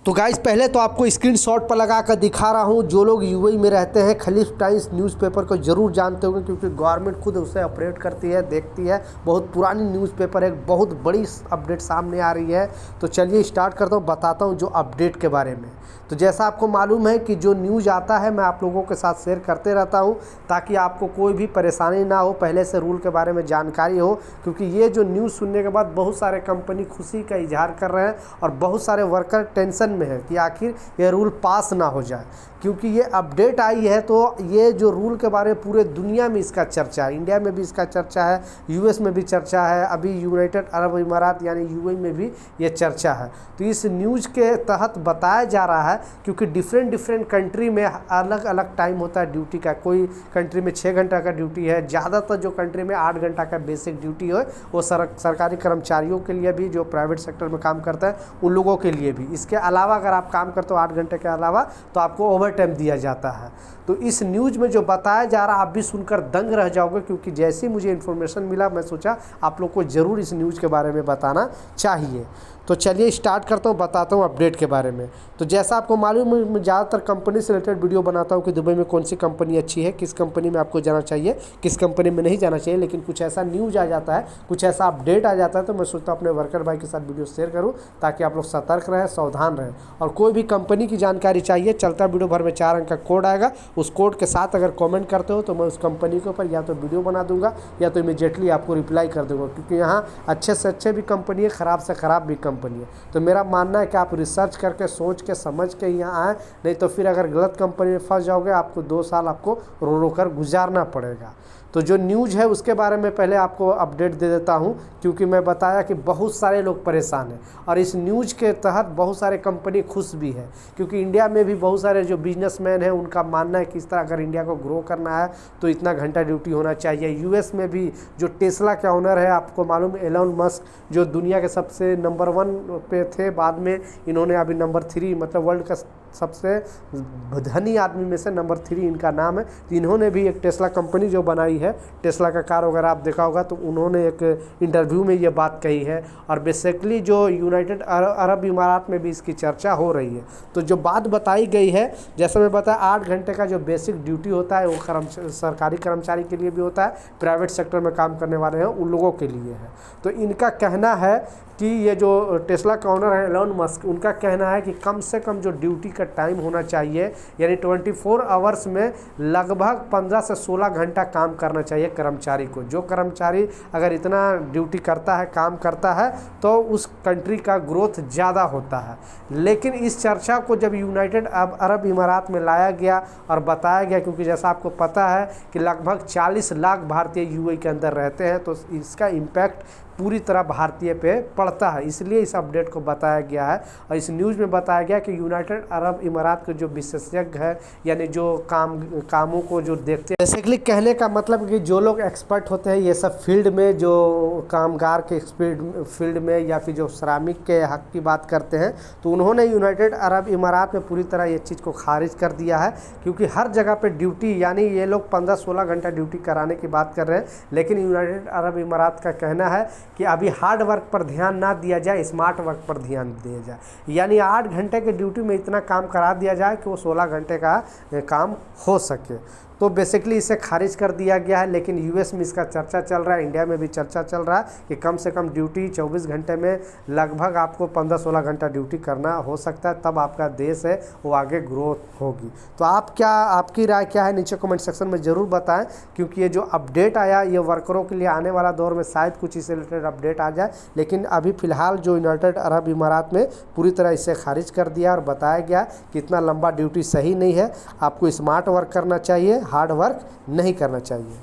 तो गाइस पहले तो आपको स्क्रीनशॉट पर लगा कर दिखा रहा हूँ। जो लोग यूएई में रहते हैं खलीफ टाइम्स न्यूज़पेपर को ज़रूर जानते होंगे, क्योंकि गवर्नमेंट खुद उसे ऑपरेट करती है, देखती है। बहुत पुरानी न्यूज़पेपर है, बहुत बड़ी अपडेट सामने आ रही है। तो चलिए स्टार्ट करता हूँ, बताता हूँ जो अपडेट के बारे में। तो जैसा आपको मालूम है कि जो न्यूज़ आता है मैं आप लोगों के साथ शेयर करते रहता हूँ, ताकि आपको कोई भी परेशानी ना हो, पहले से रूल के बारे में जानकारी हो। क्योंकि ये जो न्यूज़ सुनने के बाद बहुत सारे कंपनी खुशी का इजहार कर रहे हैं और बहुत सारे वर्कर टेंशन में है कि आखिर ये रूल पास ना हो जाए। क्योंकि ये अपडेट आई है तो ये जो रूल के बारे में पूरे दुनिया में इसका चर्चा है, इंडिया में भी इसका चर्चा है, यूएस में भी चर्चा है, अभी यूनाइटेड अरब इमारात यानी यूएई में भी ये चर्चा है। तो इस न्यूज़ के तहत बताया जा रहा है, क्योंकि डिफरेंट कंट्री में अलग अलग टाइम होता है ड्यूटी का। कोई कंट्री में 6 घंटा का ड्यूटी है, ज़्यादातर जो कंट्री में 8 घंटा का बेसिक ड्यूटी है, वो सरकारी कर्मचारियों के लिए भी, जो प्राइवेट सेक्टर में काम करता है उन लोगों के लिए भी। इसके अलावा अगर आप काम करते हो 8 घंटे के अलावा, तो आपको ओवर टाइम दिया जाता है। तो इस न्यूज़ में जो बताया जा रहा है आप भी सुनकर दंग रह जाओगे, क्योंकि जैसे ही मुझे इन्फॉर्मेशन मिला मैं सोचा आप लोग को ज़रूर इस न्यूज़ के बारे में बताना चाहिए। तो चलिए स्टार्ट करता हूँ, बताता हूँ अपडेट के बारे में। तो जैसा आपको मालूम है मैं ज़्यादातर कंपनी से रिलेटेड वीडियो बनाता हूँ कि दुबई में कौन सी कंपनी अच्छी है, किस कंपनी में आपको जाना चाहिए, किस कंपनी में नहीं जाना चाहिए। लेकिन कुछ ऐसा न्यूज़ आ जाता है, कुछ ऐसा अपडेट आ जाता है, तो मैं सोचता हूँ अपने वर्कर भाई के साथ वीडियो शेयर करूँ, ताकि आप लोग सतर्क रहें, सावधान रहें। और कोई भी कंपनी की जानकारी चाहिए, चलता वीडियो भर में 4 अंक का कोड आएगा, उस कोड के साथ अगर कमेंट करते हो तो मैं उस कंपनी के ऊपर या तो वीडियो बना दूंगा या तो इमीडिएटली आपको रिप्लाई कर दूंगा। क्योंकि यहाँ अच्छे से अच्छे भी कंपनी है, ख़राब से ख़राब भी कंपनी है। तो मेरा मानना है कि आप रिसर्च करके, सोच के, समझ के यहाँ आएँ, नहीं तो फिर अगर गलत कंपनी में फंस जाओगे, आपको 2 साल आपको रो रो कर गुजारना पड़ेगा। तो जो न्यूज़ है उसके बारे में पहले आपको अपडेट दे देता हूं, क्योंकि मैं बताया कि बहुत सारे लोग परेशान हैं और इस न्यूज़ के तहत बहुत सारे कंपनी खुश भी है। क्योंकि इंडिया में भी बहुत सारे जो बिजनेसमैन हैं उनका मानना है कि इस तरह अगर इंडिया को ग्रो करना है तो इतना घंटा ड्यूटी होना चाहिए। यूएस में भी जो टेस्ला के ओनर है, आपको मालूम है एलन मस्क, जो दुनिया के सबसे नंबर 1 पे थे, बाद में इन्होंने अभी नंबर 3, मतलब वर्ल्ड का सबसे धनी आदमी में से नंबर 3 इनका नाम है। तो इन्होंने भी एक टेस्ला कंपनी जो बनाई है, टेस्ला का कार वगैरह आप देखा होगा, तो उन्होंने एक इंटरव्यू में ये बात कही है। और बेसिकली जो यूनाइटेड अरब इमारात में भी इसकी चर्चा हो रही है। तो जो बात बताई गई है, जैसे मैं बताया 8 घंटे का जो बेसिक ड्यूटी होता है वो सरकारी कर्मचारी के लिए भी होता है, प्राइवेट सेक्टर में काम करने वाले हैं उन लोगों के लिए है। तो इनका कहना है कि ये जो टेस्ला का ओनर है एलन मस्क, उनका कहना है कि कम से कम जो ड्यूटी का टाइम होना चाहिए, यानी 24 आवर्स में लगभग 15 से 16 घंटा काम करना चाहिए कर्मचारी को। जो कर्मचारी अगर इतना ड्यूटी करता है, काम करता है, तो उस कंट्री का ग्रोथ ज़्यादा होता है। लेकिन इस चर्चा को जब यूनाइटेड अरब इमारात में लाया गया और बताया गया, क्योंकि जैसा आपको पता है कि लगभग 40 लाख भारतीय यूएई के अंदर रहते हैं, तो इसका इम्पैक्ट पूरी तरह भारतीय पे पड़ता है, इसलिए इस अपडेट को बताया गया है। और इस न्यूज़ में बताया गया कि यूनाइटेड अरब इमारात के जो विशेषज्ञ है, यानी जो कामों को जो देखते हैं, बेसिकली कहने का मतलब कि जो लोग एक्सपर्ट होते हैं ये सब फील्ड में, जो कामगार के फील्ड में या फिर जो श्रमिक के हक की बात करते हैं, तो उन्होंने यूनाइटेड अरब इमारात में पूरी तरह ये चीज़ को खारिज कर दिया है। क्योंकि हर जगह पर ड्यूटी, यानी ये लोग 15-16 घंटा ड्यूटी कराने की बात कर रहे हैं, लेकिन यूनाइटेड अरब इमारात का कहना है कि अभी हार्ड वर्क पर ध्यान ना दिया जाए, स्मार्ट वर्क पर ध्यान दिया जाए। यानी 8 घंटे के ड्यूटी में इतना काम करा दिया जाए कि वो 16 घंटे का काम हो सके। तो बेसिकली इसे खारिज कर दिया गया है। लेकिन यूएस में इसका चर्चा चल रहा है, इंडिया में भी चर्चा चल रहा है कि कम से कम ड्यूटी 24 घंटे में लगभग आपको 15-16 घंटा ड्यूटी करना हो सकता है, तब आपका देश है वो आगे ग्रोथ होगी। तो आपकी राय क्या है नीचे कमेंट सेक्शन में ज़रूर बताएं। क्योंकि ये जो अपडेट आया, ये वर्करों के लिए आने वाला दौर में शायद कुछ इससे रिलेटेड अपडेट आ जाए, लेकिन अभी फ़िलहाल जो यूनाइटेड अरब इमारात में पूरी तरह इसे खारिज कर दिया और बताया गया कि इतना लंबा ड्यूटी सही नहीं है, आपको स्मार्ट वर्क करना चाहिए, हार्ड वर्क नहीं करना चाहिए।